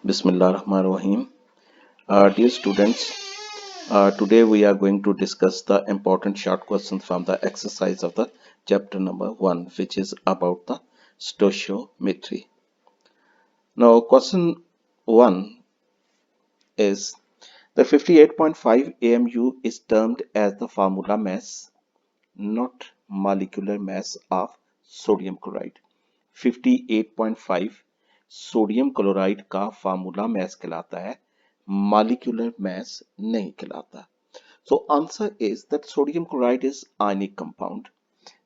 Bismillahirrahmanirrahim. Dear students, today we are going to discuss the important short questions from the exercise of the chapter number 1, which is about the stoichiometry. Now, question 1 is the 58.5 AMU is termed as the formula mass, not molecular mass of sodium chloride. 58.5 sodium chloride का formula mess कहलाता है, molecular mess नहीं कहलाता. So answer is that sodium chloride is ionic compound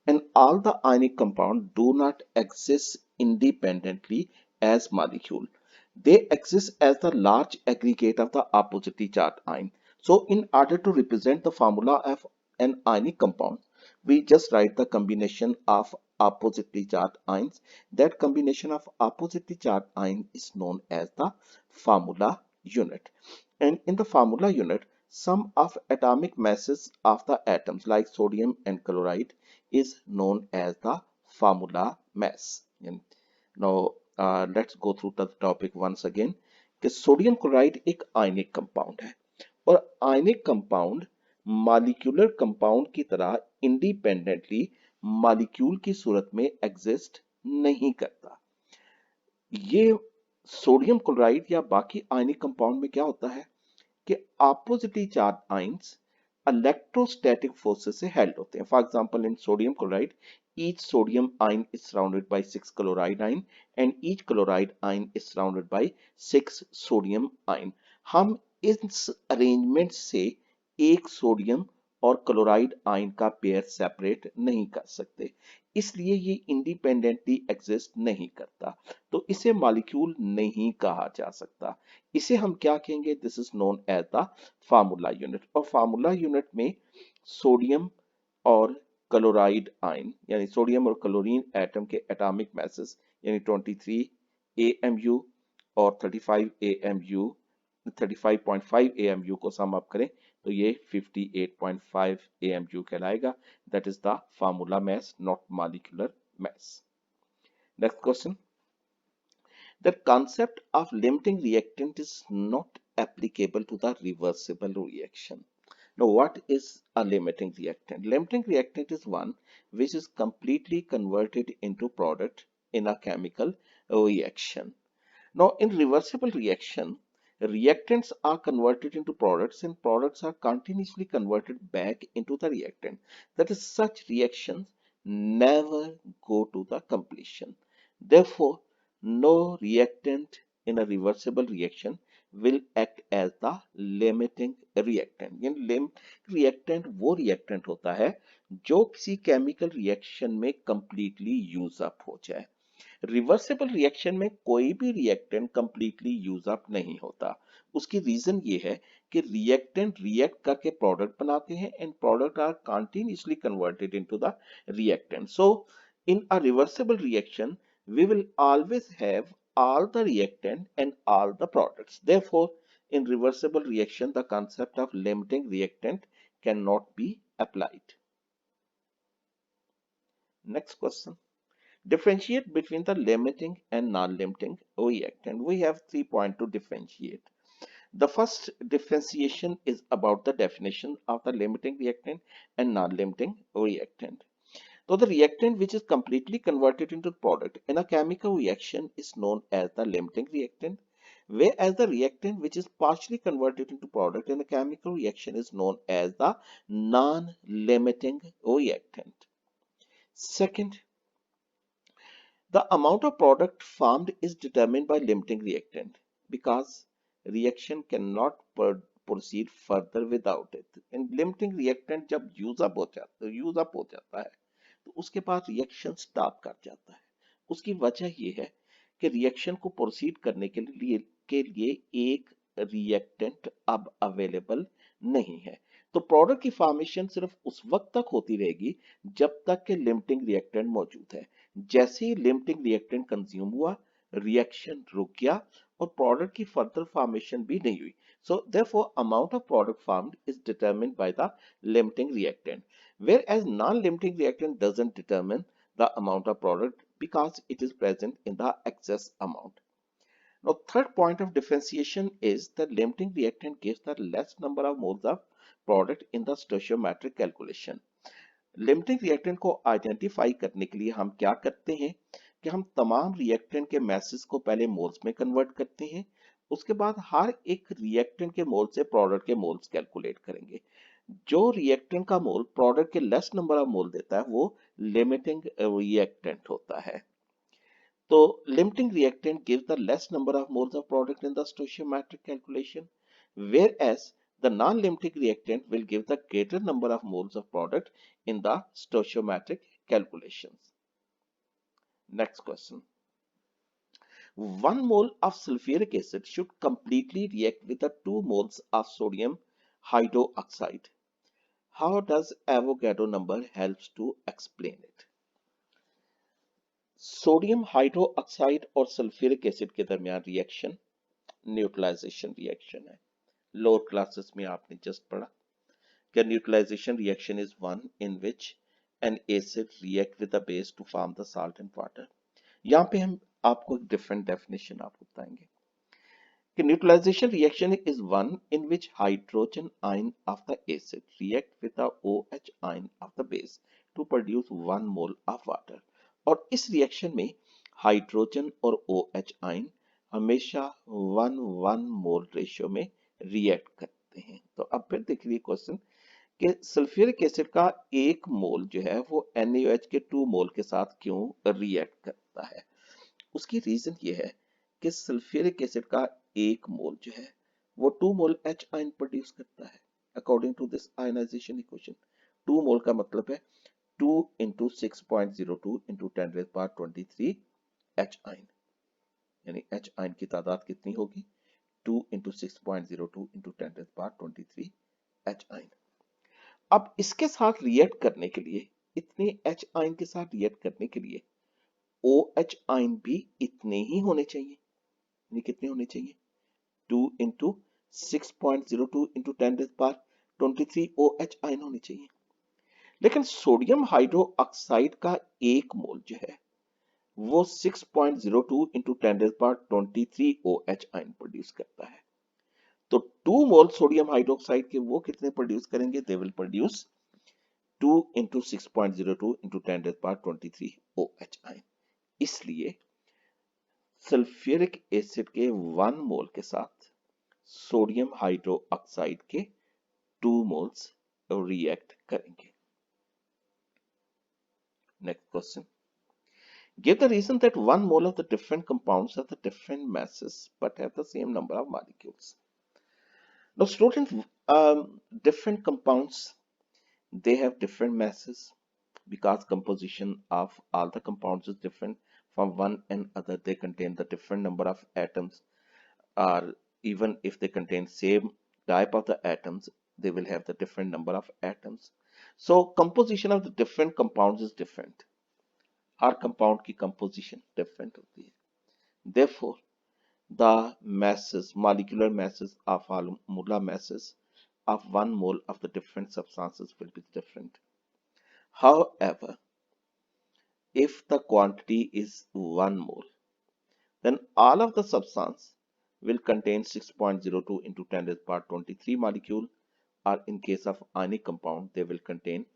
and all the ionic compound do not exist independently as molecule. They exist as the large aggregate of the oppositely charged ion. So in order to represent the formula of an ionic compound, we just write the combination of oppositely charged ions. That combination of oppositely charged ion is known as the formula unit. And in the formula unit, sum of atomic masses of the atoms like sodium and chloride is known as the formula mass. And now let's go through the topic once again कि sodium chloride एक ionic compound है और ionic compound molecular compound की तरह independently molecule की सूरत में exist नहीं करता. ये सोडियम क्लोराइड या बाकी आयनिक कंपाउंड में क्या होता है कि oppositely charge ions electrostatic forces से हेल्ड होते हैं. For example in sodium chloride each sodium ion is surrounded by 6 chloride ion and each chloride ion is surrounded by 6 sodium ion. हम इस अरेंजमेंट से एक सोडियम और क्लोराइड आयन का pair separate नहीं कर सकते, इसलिए ये इंडिपेंडेंटली एग्जिस्ट नहीं करता, तो इसे मॉलिक्यूल नहीं कहा जा सकता. इसे हम क्या कहेंगे? This is known as the formula unit. और फार्मूला यूनिट में सोडियम और क्लोराइड आयन यानी सोडियम और क्लोरीन एटम के एटॉमिक मैसेस यानी 23 AMU और 35 AMU 35.5 AMU को सम अप करें तो ये 58.5 AMU कहलाएगा. That is the formula mass, not molecular mass. Next question. The concept of limiting reactant is not applicable to the reversible reaction. Now, what is a limiting reactant? Limiting reactant is one which is completely converted into product in a chemical reaction. Now, in reversible reaction, reactants are converted into products and products are continuously converted back into the reactant. That is, such reactions never go to the completion. Therefore, no reactant in a reversible reaction will act as the limiting reactant. यानी limiting reactant वो reactant होता है जो किसी chemical reaction में completely use up हो जाए. Reversible reaction में कोई भी रिएक्टेंट कंप्लीटली यूज अप नहीं होता. उसकी रीजन ये है कि रिएक्टेंट रिएक्ट करके प्रोडक्ट बनाते हैं and product are continuously converted into the reactant. So in a reversible reaction we will always have all the reactant and all the products. Therefore, in reversible reaction, the concept of limiting reactant cannot be applied. Next question. Differentiate between the limiting and non-limiting reactant. We have 3 points to differentiate. The first differentiation is about the definition of the limiting reactant and non-limiting reactant. So the reactant which is completely converted into product in a chemical reaction is known as the limiting reactant, whereas the reactant which is partially converted into product in a chemical reaction is known as the non-limiting reactant. Second, the amount of product formed is determined by limiting reactant because reaction cannot proceed further without it. And limiting reactant जब use up हो जाता है तो उसके बाद reaction stop कर जाता है. उसकी वजह यह है कि रिएक्शन को प्रोसीड करने के लिए एक रिएक्टेंट अब अवेलेबल नहीं है. तो प्रोडक्ट की फॉर्मेशन सिर्फ उस वक्त तक होती रहेगी जब तक कि लिमिटिंग रिएक्टेंट मौजूद है. जैसे ही लिमिटिंग रिएक्टेंट कंज्यूम हुआ, रिएक्शन रुक गया और प्रोडक्ट की फर्दर फॉर्मेशन भी नहीं हुई. So therefore amount of product formed is determined by the limiting reactant, whereas non-limiting reactant doesn't determine the amount of product because it is present in the excess amount. Now third point of differentiation is the limiting reactant gives the less number of moles of product in the stoichiometric calculation. Limiting reactant को identify करने के लिए हम क्या करते हैं कि हम तमाम रिएक्टेंट के मैसेज को पहले मोल्स में कन्वर्ट करते हैं, उसके बाद हर एक रिएक्टेंट के मोल से प्रोडक्ट के मोल्स कैलकुलेट करेंगे. जो रिएक्टेंट का मोल प्रोडक्ट के लेस नंबर ऑफ मोल देता है वो लिमिटिंग रिएक्टेंट होता है. तो limiting reactant gives the less number of moles of product in the stoichiometric calculation, whereas the non-limiting reactant will give the greater number of moles of product in the stoichiometric calculations. Next question. 1 mole of sulfuric acid should completely react with the 2 moles of sodium hydroxide. How does Avogadro number helps to explain it? Sodium hydroxide और sulphuric acid के दरमियान reaction neutralization reaction है. Lower classes में आपने just पढ़ा कि neutralization reaction is one in which an acid react with the base to form the salt and water. यहाँ पे हम आपको एक डिफरेंट डेफिनेशन आपको बताएंगे कि neutralization reaction is one in which hydrogen ion of the acid react with the OH ion of the base to produce 1 mole of water. और इस रिएक्शन में हाइड्रोजन और OH आयन हमेशा 1:1 मोल रेशियो में react करते हैं. तो अब फिर देखिए क्वेश्चन कि सल्फ्यूरिक एसिड का 1 मोल जो है वो NaOH के 2 मोल के साथ क्यों रिएक्ट करता है. उसकी रीजन ये है कि सल्फ्यूरिक एसिड का 1 मोल जो है वो 2 मोल H आयन प्रोड्यूस करता है. According to this ionization equation 2 mole का मतलब है 2 into 6.02 into 10 raised power 23 H ion, यानी H आयन की तादाद कितनी होगी 2 into 6.02 into 10 raised power 23 H ion. अब इसके साथ रिएक्ट करने के लिए इतने H आयन के साथ रिएक्ट करने के लिए OH आयन भी इतने ही होने चाहिए. यानी कितने होने चाहिए 2 into 6.02 into 10 raised power 23 OH ion होने चाहिए. लेकिन सोडियम हाइड्रोक्साइड का 1 मोल जो है वो 6.02 into 10 raised power 23 OH ion produce करता है. तो 2 मोल सोडियम हाइड्रोक्साइड के वो कितने प्रोड्यूस करेंगे they will produce 2 into 6.02 into 10 raised power 23 OH ion. इसलिए सल्फ्यूरिक एसिड के 1 मोल के साथ सोडियम हाइड्रोक्साइड के 2 मोल्स रिएक्ट करेंगे. Next question. Give the reason that 1 mole of the different compounds have the different masses but have the same number of molecules. Now, students, different compounds they have different masses because composition of all the compounds is different from one and other. They contain the different number of atoms, or even if they contain same type of the atoms, they will have the different number of atoms. So, composition of the different compounds is different. Her compound की composition different होती है. Therefore, the masses, molecular masses of formula masses of 1 mole of the different substances will be different. However, if the quantity is 1 mole, then all of the substance will contain 6.02 into 10 raised power 23 molecule, or in case of ionic compound, they will contain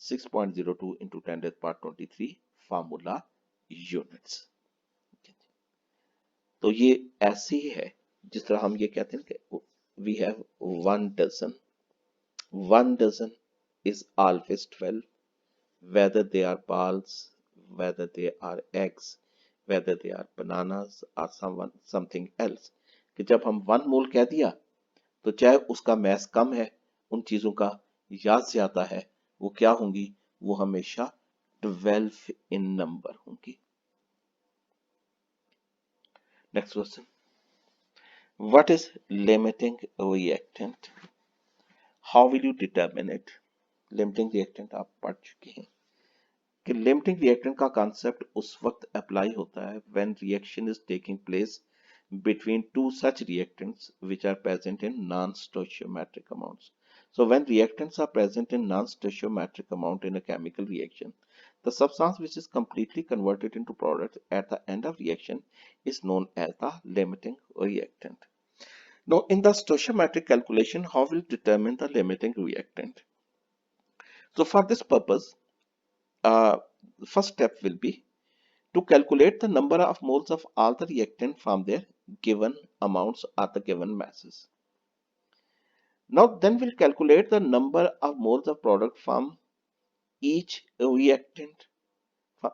6.02 into 10 raised power 23 formula units. तो ये ऐसे ही है जिस तरह हम ये कहते हैं कि we have 1 dozen. 1 dozen is always 12, whether they are balls, whether they are eggs, whether they are bananas or something else. कि जब हम 1 मोल कह दिया तो चाहे उसका मैस कम है उन चीजों का या ज्यादा है वो क्या होंगी वो हमेशा 12 in number होंगी. Next question. What is limiting reactant? How will you determine it? Limiting reactant आप पढ़ चुके हैं. कि लिमिटिंग रिएक्टेंट का कॉन्सेप्ट उस वक्त अप्लाई होता है when reaction is taking place between two such reactants which are present in non-stoichiometric amounts. So when reactants are present in non-stoichiometric amount in a chemical reaction, the substance which is completely converted into product at the end of reaction is known as the limiting reactant. Now in the stoichiometric calculation, how will determine the limiting reactant? So for this purpose, uh, first step will be to calculate the number of moles of all the reactant from their given amounts or the given masses. Now then we'll calculate the number of moles of product from each reactant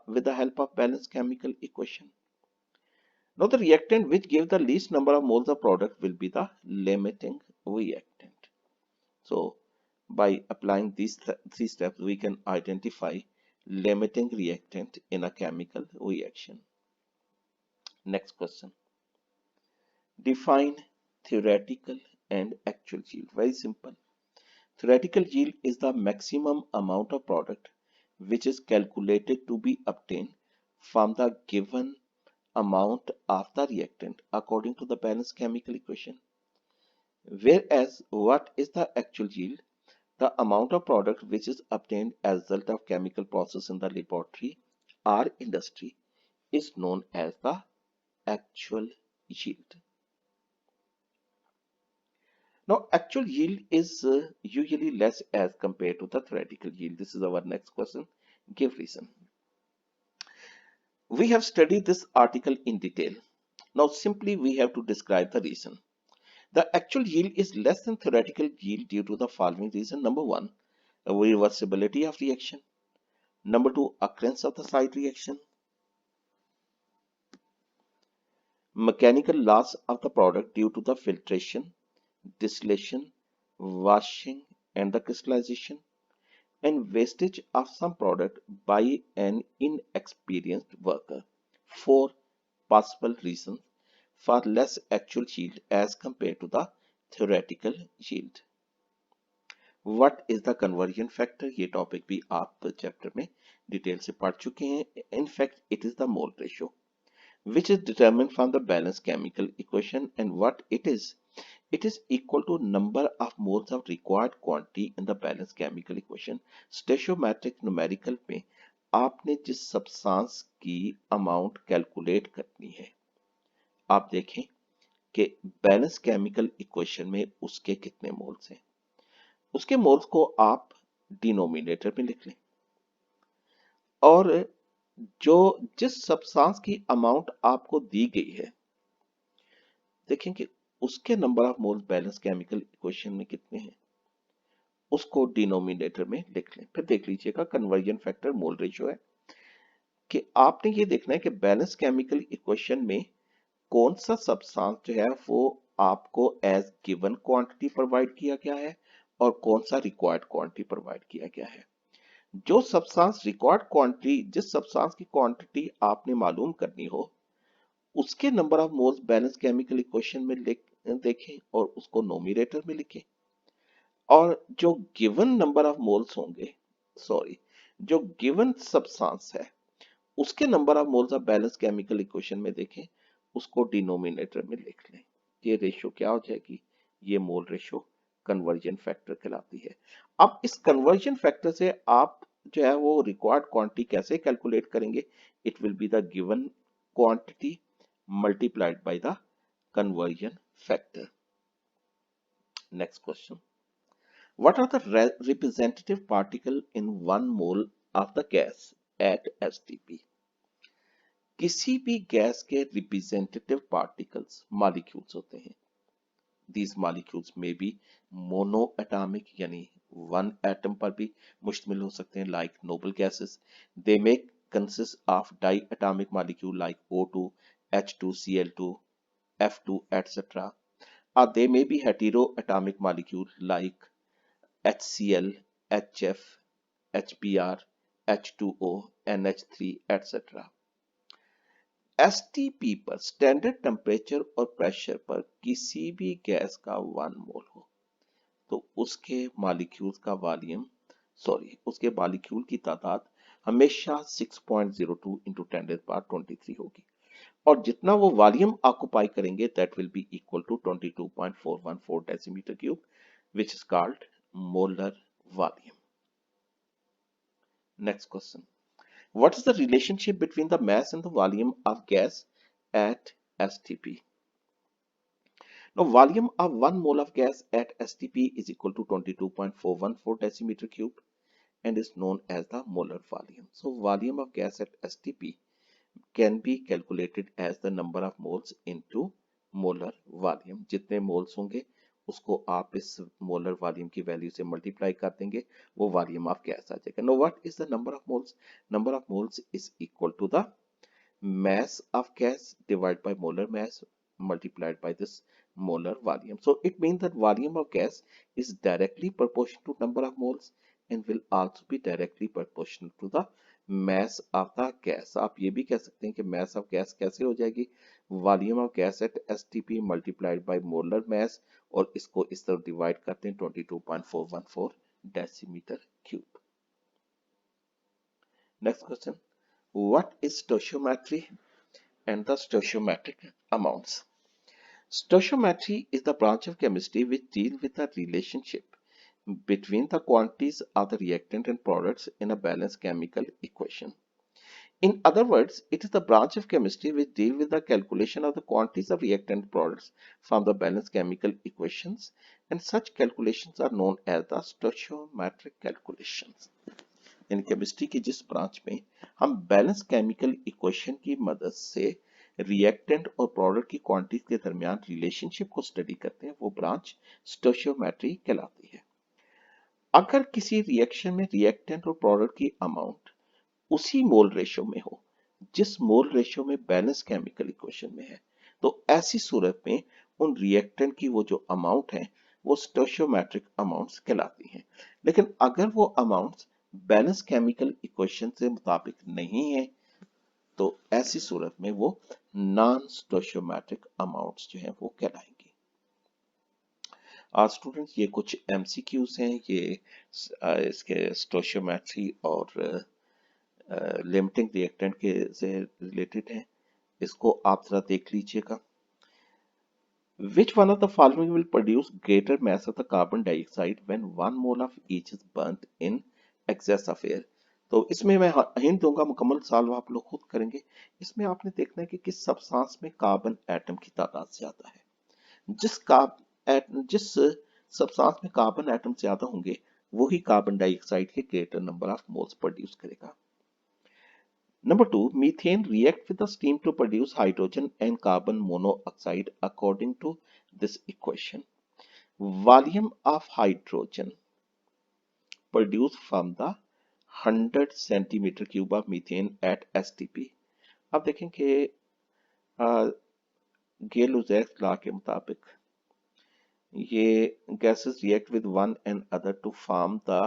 with the help of balanced chemical equation. Now the reactant which gives the least number of moles of product will be the limiting reactant. So by applying these three steps we can identify limiting reactant in a chemical reaction. Next question. Define theoretical and actual yield. Very simple. Theoretical yield is the maximum amount of product which is calculated to be obtained from the given amount of the reactant according to the balanced chemical equation. Whereas what is the actual yield? The amount of product which is obtained as a result of chemical process in the laboratory or industry is known as the actual yield. Now, actual yield is usually less as compared to the theoretical yield. This is our next question. Give reason. We have studied this article in detail. Now, simply we have to describe the reason. The actual yield is less than theoretical yield due to the following reason. Number one, reversibility of reaction. Number two, occurrence of the side reaction. Mechanical loss of the product due to the filtration, distillation, washing, and the crystallization, and wastage of some product by an inexperienced worker. Four possible reasons for less actual yield as compared to the theoretical yield. What is the conversion factor? ये topic भी आप chapter में detail से पढ़ चुके हैं. In fact, it is the mole ratio which is determined from the balanced chemical equation, and what it is equal to number of moles of required quantity in the balanced chemical equation. Stoichiometric numerical में आपने जिस substance की amount calculate करनी है, आप देखें कि balance chemical equation में उसके कितने मोल्स हैं. उसके मोल्स को आप डिनोमिनेटर में लिख लें और जो जिस सब्सटेंस की अमाउंट आपको दी गई है, देखें कि उसके number of moles balance chemical equation में कितने हैं, उसको डिनोमिनेटर में लिख लें. फिर देख लीजिएगा कन्वर्जन फैक्टर मोल रेशियो है कि आपने ये देखना है कि बैलेंस केमिकल इक्वेशन में कौन सा सब्सटेंस जो है वो आपको एज गिवन क्वांटिटी प्रोवाइड किया गया है और कौन सा रिक्वायर्ड क्वांटिटी प्रोवाइड किया गया है. जो सब्सटेंस रिक्वायर्ड क्वांटिटी, जिस सब्सटेंस की क्वांटिटी आपने मालूम करनी हो, उसके number of moles balance chemical equation में लिख देखें और उसको नोमिनेटर में लिखें, और जो गिवन नंबर ऑफ मोल्स होंगे, जो गिवन सब्सटेंस है उसके number of moles of balance chemical equation में देखें, उसको डिनोमिनेटर में लिख लें. ये रेशियो क्या हो जाएगी? ये मोल रेशियो कन्वर्जन फैक्टर कहलाती है. अब इस कन्वर्जन फैक्टर से आप जो है वो रिक्वायर्ड क्वांटिटी कैसे कैलकुलेट करेंगे? It will be the given quantity multiplied by the conversion factor. Next question. What are the representative particles in 1 mole of the gas at STP? किसी भी गैस के representative particles molecules होते हैं. These molecules may be monoatomic यानी one atom पर भी मुश्तमिल हो सकते हैं, like noble gases. They may consist of diatomic molecule like O2, H2, Cl2, F2, etc. Or they may be heteroatomic molecule like HCl, HF, HBr, H2O, NH3, etc. STP पर standard temperature और pressure पर किसी भी gas का 1 मोल हो तो उसके molecules का वॉल्यूम, उसके मॉलिक्यूल की तादाद हमेशा 6.02 इंटू 10⁻23 होगी, और जितना वो वॉल्यूम ऑक्युपाई करेंगे that will be equal to 22.414 decimetre cube, which is called molar volume. Next question. What is the relationship between the mass and the volume of gas at STP? Now, volume of 1 mole of gas at STP is equal to 22.414 decimeter cube and is known as the molar volume. So, volume of gas at STP can be calculated as the number of moles into molar volume. जितने moles होंगे उसको आप इस molar volume की value से multiply कर देंगे, वो volume of gas आ जाएगा. Now what is the number of moles? Number of moles is equal to the mass of gas divided by molar mass multiplied by this molar volume. So it means that volume of gas is directly proportional to number of moles and will also be directly proportional to the mass of the gas. आप ये भी कह सकते हैं कि mass of gas कैसे हो जाएगी, volume of gas at STP multiplied by molar mass, और इसको इस तरह डिवाइड करते हैं 22.414 decimetre cube. Next question. What is stoichiometry and the stoichiometric amounts? Stoichiometry is the branch of chemistry which deals with the relationship between the quantities of the reactant and products in a balanced chemical equation. In other words, it is the branch of chemistry which deals with the calculation of the quantities of reactant products from the balanced chemical equations, and such calculations are known as the stoichiometric calculations. In chemistry की जिस branch में हम balance chemical equation की मदद से reactant और product की quantity के दरमियान रिलेशनशिप को स्टडी करते हैं, वो ब्रांच स्टोइचियोमेट्री कहलाती है. अगर किसी रिएक्शन में रिएक्टेंट और प्रोडक्ट की अमाउंट उसी मोल रेशियो में हो जिस मोल रेशियो में बैलेंस केमिकल इक्वेशन में है, तो ऐसी सूरत में उन रिएक्टेंट की वो जो अमाउंट है वो स्टोइचियोमेट्रिक अमाउंट्स कहलाती हैं. लेकिन अगर वो अमाउंट्स बैलेंस केमिकल इक्वेशन से मुताबिक नहीं है तो ऐसी सूरत में वो नॉन स्टोइचियोमेट्रिक अमाउंट्स जो हैं वो कहलाएंगी. आज स्टूडेंट्स ये कुछ एमसीक्यूज हैं, ये इसके स्टोइचियोमेट्री और लिमिटिंग रिएक्टेंट के से रिलेटेड है. इसको आप जरा देख लीजिएगा. Which one of the following will produce greater mass of the carbon dioxide when 1 mole of each is burnt in excess of air? तो इसमें मैं हिंट दूंगा, मुकम्मल सॉल्व आप लोग खुद करेंगे. इसमें आपने देखना है कि किस सब्सटेंस में कार्बन एटम की तादाद ज्यादा है. जिस सब्सटेंस में कार्बन एटम ज्यादा होंगे वही कार्बन डाइऑक्साइड के greater number of moles produce करेगा. Number 2, methane react with the steam to produce hydrogen and carbon monoxide according to this equation. Volume of hydrogen produced from the 100 centimeter cube of methane at STP. अब देखें कि गेल-लुज़ैक्स law के मुताबिक ये gases react with one and other to form the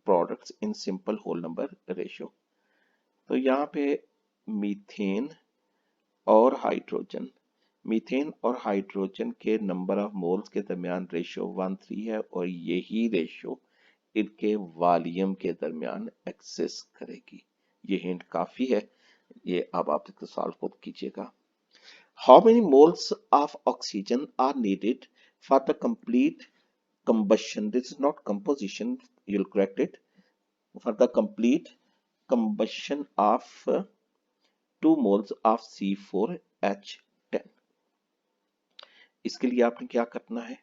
products in simple whole number ratio. तो यहाँ पे methane और हाइड्रोजन के नंबर ऑफ मोल्स के दरमियान रेशियो 1:3 है, और यही रेशियो इनके वॉल्यूम के दरमियान एक्सिस्ट करेगी. ये हिंट काफी है, ये अब आप इसको सॉल्व खुद कीजिएगा. How many moles of oxygen are needed for the complete combustion? This is not composition, you'll correct it. For the complete combustion of 2 moles of C4H10. इसके लिए आपने क्या करना है,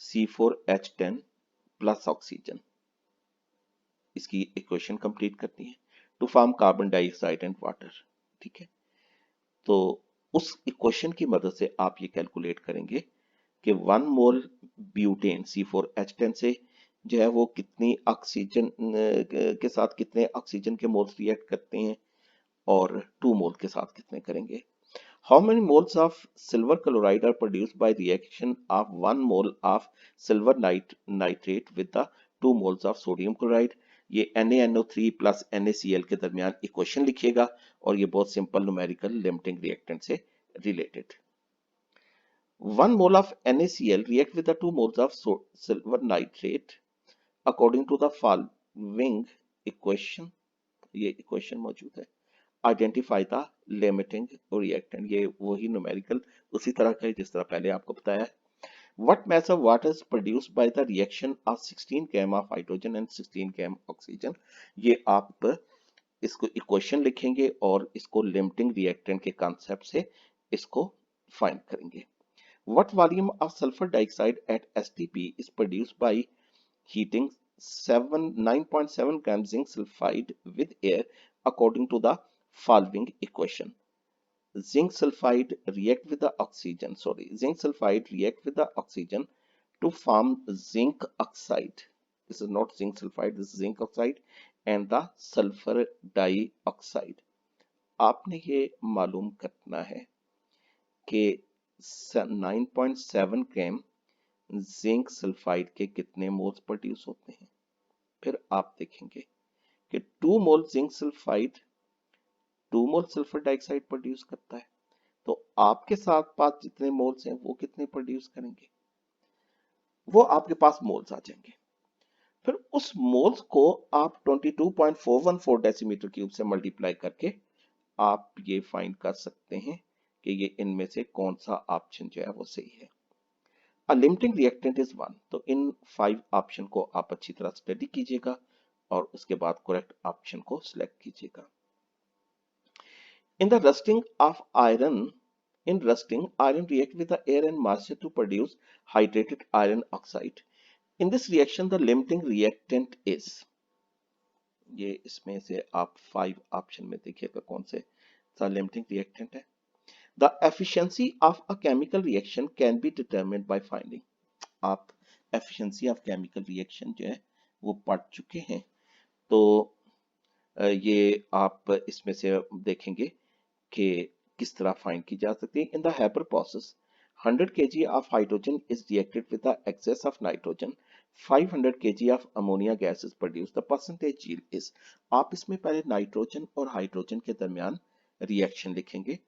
C4H10 प्लस ऑक्सीजन, इसकी इक्वेशन कंप्लीट करनी है to form carbon dioxide and water. ठीक है, तो उस इक्वेशन की मदद से आप ये कैलकुलेट करेंगे कि 1 मोल ब्यूटेन C4H10 से जो है वो कितनी ऑक्सीजन के साथ कितने ऑक्सीजन के मोल्स रिएक्ट करते हैं और 2 मोल के साथ कितने करेंगे. How many moles of silver chloride are produced by reaction of 1 mole of silver nitrate with the 2 moles of sodium chloride. ये NaNO3 प्लस NaCl के दरमियान इक्वेशन लिखिएगा, और ये बहुत सिंपल न्यूमेरिकल लिमिटिंग रिएक्टेंट से related. 1 mole of NaCl react with the 2 moles of silver nitrate according to the following equation. ये equation मौजूद है। आइडेंटिफाई द लिमिटिंग रिएक्टेंट, ये वही न्यूमेरिकल उसी तरह का है जिस तरह पहले आपको बताया है। What mass of water is produced by the reaction of 16 km of hydrogen and 16 km oxygen? ये आप इसको इक्वेशन लिखेंगे और इसको लिमिटिंग रिएक्टेंट के कॉन्सेप्ट से इसको फाइंड करेंगे। What volume of sulfur dioxide at STP is produced by heating 9.7 gram zinc sulfide with air according to the following equation? Zinc sulfide react with the oxygen, zinc sulfide react with the oxygen to form zinc oxide. This is not zinc sulfide, this is zinc oxide and the sulfur dioxide. आपने ये मालूम करना है कि 9.7 gram zinc sulphide के कितने moles produce होते हैं। फिर आप देखेंगे कि 2 mole zinc sulphide 2 mole sulphur dioxide produce करता है, तो आपके साथ पास जितने मोल्स हैं वो कितने प्रोड्यूस करेंगे, वो आपके पास मोल्स आ जाएंगे। फिर उस मोल्स को आप 22.414 डेसीमीटर क्यूब से मल्टीप्लाई करके आप ये फाइंड कर सकते हैं कि ये इनमें से कौन सा ऑप्शन जो है वो सही है। अ लिमिटिंग रिएक्टेंट इज 1, तो इन 5 ऑप्शन को आप अच्छी तरह स्टडी कीजिएगा और उसके बाद करेक्ट ऑप्शन को सिलेक्ट कीजिएगा। In the rusting of iron, in rusting, iron react with the air and moisture to produce hydrated iron oxide. In this reaction, the limiting reactant is, ये इसमें से आप 5 ऑप्शन में देखिएगा कौन से सा लिमिटिंग रिएक्टेंट है। The efficiency of a chemical reaction can be determined by finding. आप efficiency of chemical reaction जो है वो पढ़ चुके हैं, तो ये आप इसमें से देखेंगे कि किस तरह फाइंड की जा सकती है। In the Haber process 100 kg of hydrogen is reacted with the excess of nitrogen, 500 kg of ammonia gas is produce, the percentage yield is. आप इसमें पहले नाइट्रोजन और हाइड्रोजन के दरमियान रिएक्शन लिखेंगे।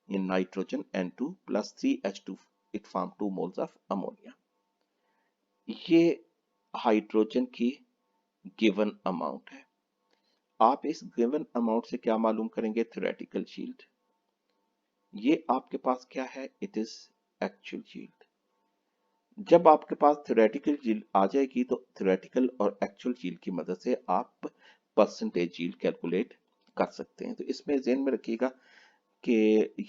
In nitrogen N2 plus 3H2 it form 2 moles of ammonia. ये hydrogen की given amount है। आप इस गिवन अमाउंट से क्या मालूम करेंगे, थ्योरेटिकल यील्ड। ये आपके पास क्या है, इट इज एक्चुअल यील्ड। जब आपके पास थ्योरेटिकल यील्ड आ जाएगी तो थ्योरेटिकल और एक्चुअल यील्ड की मदद से आप परसेंटेज यील्ड कैलकुलेट कर सकते हैं। तो इसमें ध्यान में रखिएगा कि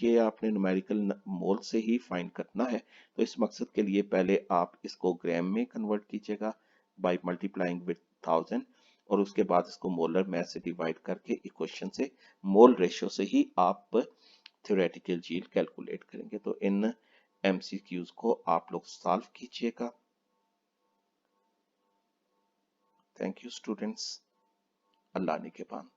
ये आपने न्यूमेरिकल मोल से ही फाइंड करना है। तो इस मकसद के लिए पहले आप इसको ग्राम में कन्वर्ट कीजिएगा बाय मल्टीप्लाइंग विद 1000 और उसके बाद इसको मोलर मैथ से डिवाइड करके इक्वेशन से मोल रेशियो से ही आप थ्योरेटिकल यील्ड कैलकुलेट करेंगे। तो इन एमसीक्यूज को आप लोग सॉल्व कीजिएगा। Thank you students, Allah निगहबान।